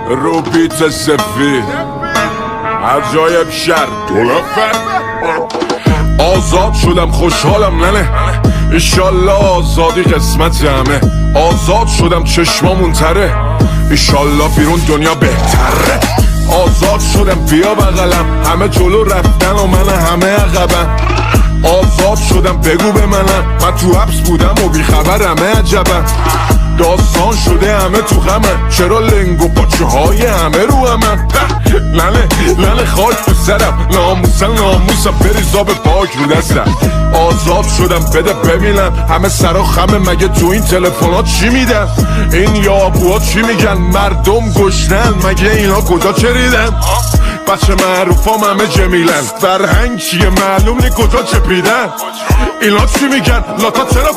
رو بیت سفید عجایب شر دولفر. آزاد شدم خوشحالم ننه، ایشالله آزادی قسمت همه. آزاد شدم چشمامون تره، ایشالله بیرون دنیا بهتره. آزاد شدم بیا بغلم، همه جلو رفتن و من همه عقبم. آزاد شدم بگو به منم، من تو حبس بودم و بیخبرمه عجبم. داستان شده همه تو غمه، چرا لنگ و پاچه های همه رو همه. لنه خاک تو سرم، ناموسم بریزا به پاک رو دستم. آزاد شدم بده ببینم، همه سرا خمه مگه تو این تلفنات چی میدن؟ این یابوها چی میگن؟ مردم گشنن مگه اینا کجا چریدن؟ بچه معروفام همه جمیلن، فرهنگ چیه معلوم نی کجا چپیدن؟ اینا چی میگن؟ لاتا چرا